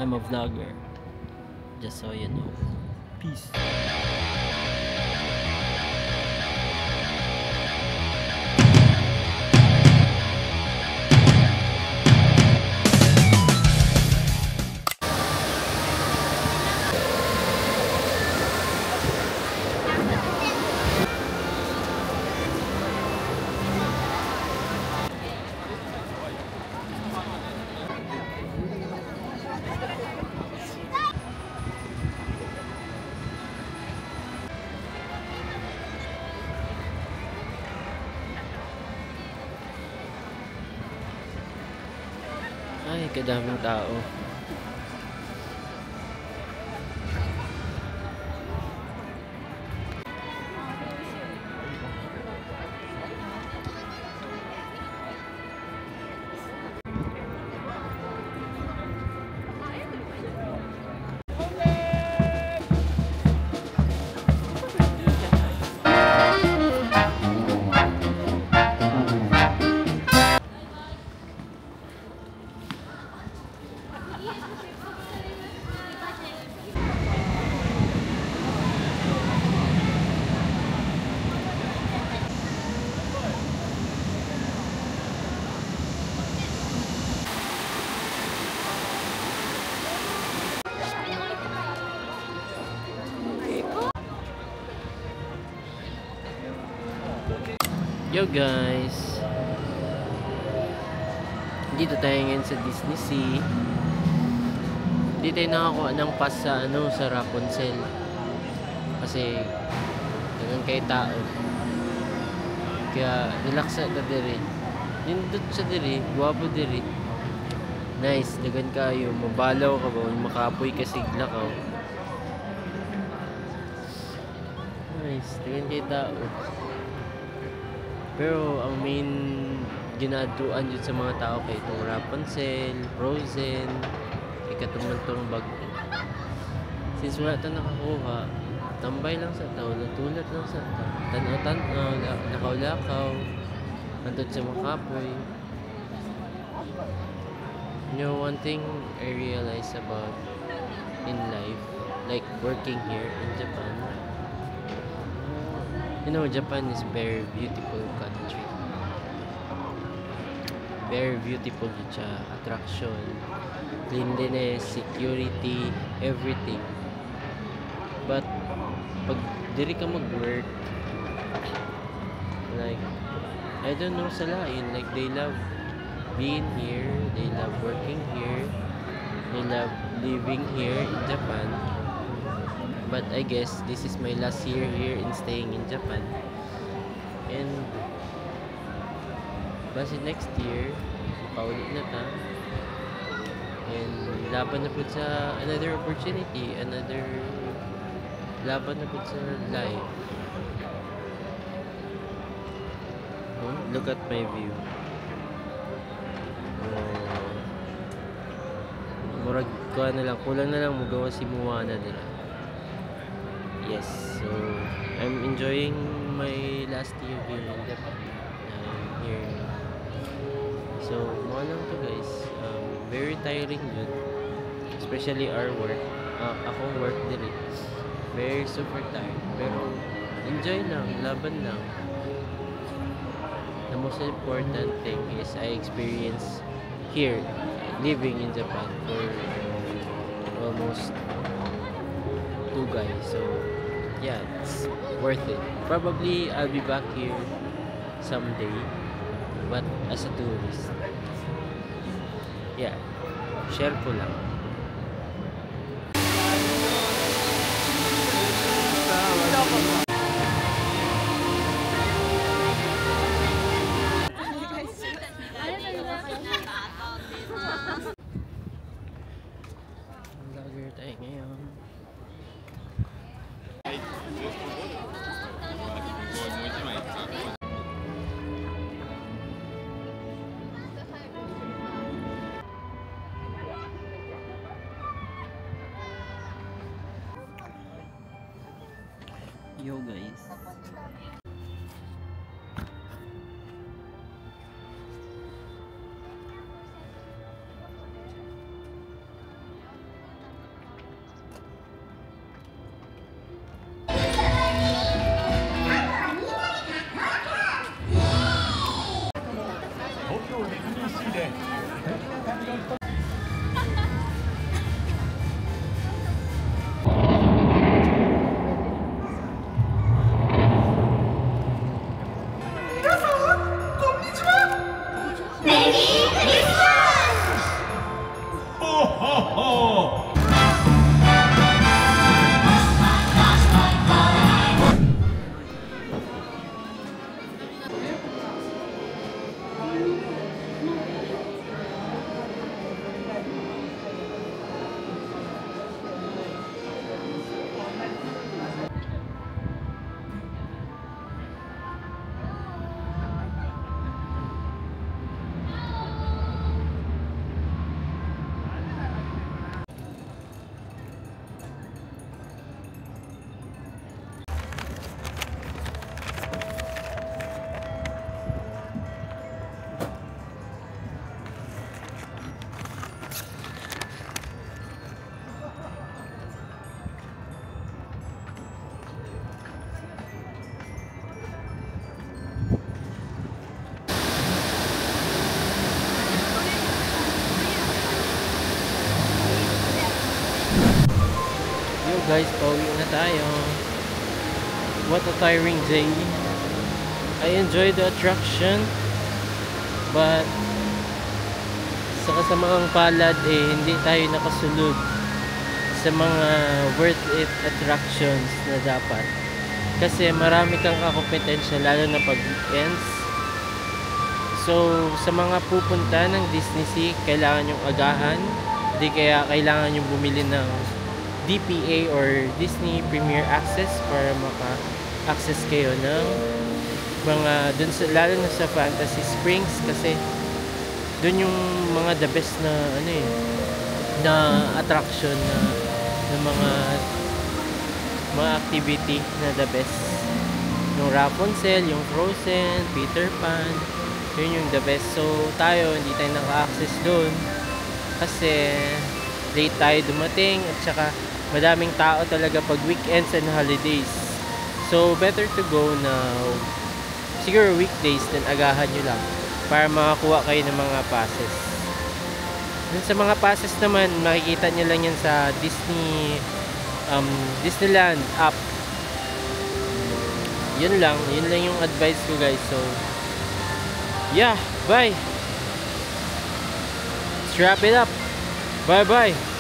I'm a vlogger. Just so you know. Peace. Ay, kadaming tao. Yo guys, dito tayo ngayon sa Disney Sea. Dito tayo nakakuha ng pass sa sa Rapunzel. Kasi dagan kay tao. Kaya relax na diri. Nindot sa diri, guwapo diri. Nice, dagan kayo, mabalaw ka ba, makapoy ka siglakaw. Nice, dagan kay tao. Pero ang main ginatuan dyan sa mga tao kay itong Rapunzel, Frozen, kay katumantong bag. Since wala ito nakakuha, tambay lang sa tao, natulat lang sa tao, tanaw-tanaw, lakaw-lakaw, nandun sa makapoy. You know, one thing I realized about in life, like working here in Japan, you know, Japan is very beautiful country. Very beautiful siya. Attraction, cleanliness, security, everything. But pag diri ka mag-work, like, I don't know sa lain, like they love being here, they love working here, they love living here in Japan. But I guess this is my last year here in staying in Japan. And basta next year, paulit na ta. And laban na po sa another opportunity, laban na po sa life. Oh, look at my view. Murag ko na lang, kulang na lang magawa si Moana nila. Yes, so I'm enjoying my last year here in Japan. I'm here. So, mga lang to guys. Very tiring yun. Especially our work. Akong work din eh. Very super tired. Pero, enjoy lang. Laban lang. The most important thing is I experience here, living in Japan for almost 2 guys. So, yeah, it's worth it. Probably I'll be back here someday, but as a tourist. Yeah, share ko lang. Vlogger tayo ngayon. Yo guys. Yo guys, pauwi na tayo. What a tiring day. I enjoyed the attraction, but sa kasamaang palad hindi tayo nakasulod sa mga worth it attractions na dapat. Kasi marami kang kakompetensya lalo na pag weekends. So sa mga pupunta ng Disney Sea, kailangan yung agahan. Di kaya kailangan yung bumili ng DPA or Disney Premier Access para maka-access kayo ng mga dun sa, lalo na sa Fantasy Springs, kasi dun yung mga the best na na attraction na mga activity na the best. Yung Rapunzel, yung Frozen, Peter Pan, yun yung the best. So tayo hindi tayo naka-access dun kasi late tayo dumating at saka madaming tao talaga pag weekends and holidays. So better to go now. Siguro weekdays, then agahan nyo lang para makakuha kayo ng mga passes. Dun sa mga passes naman, makikita nyo lang yan sa Disneyland app. Yun lang yung advice ko guys. So yeah, bye. Let's wrap it up. Bye bye.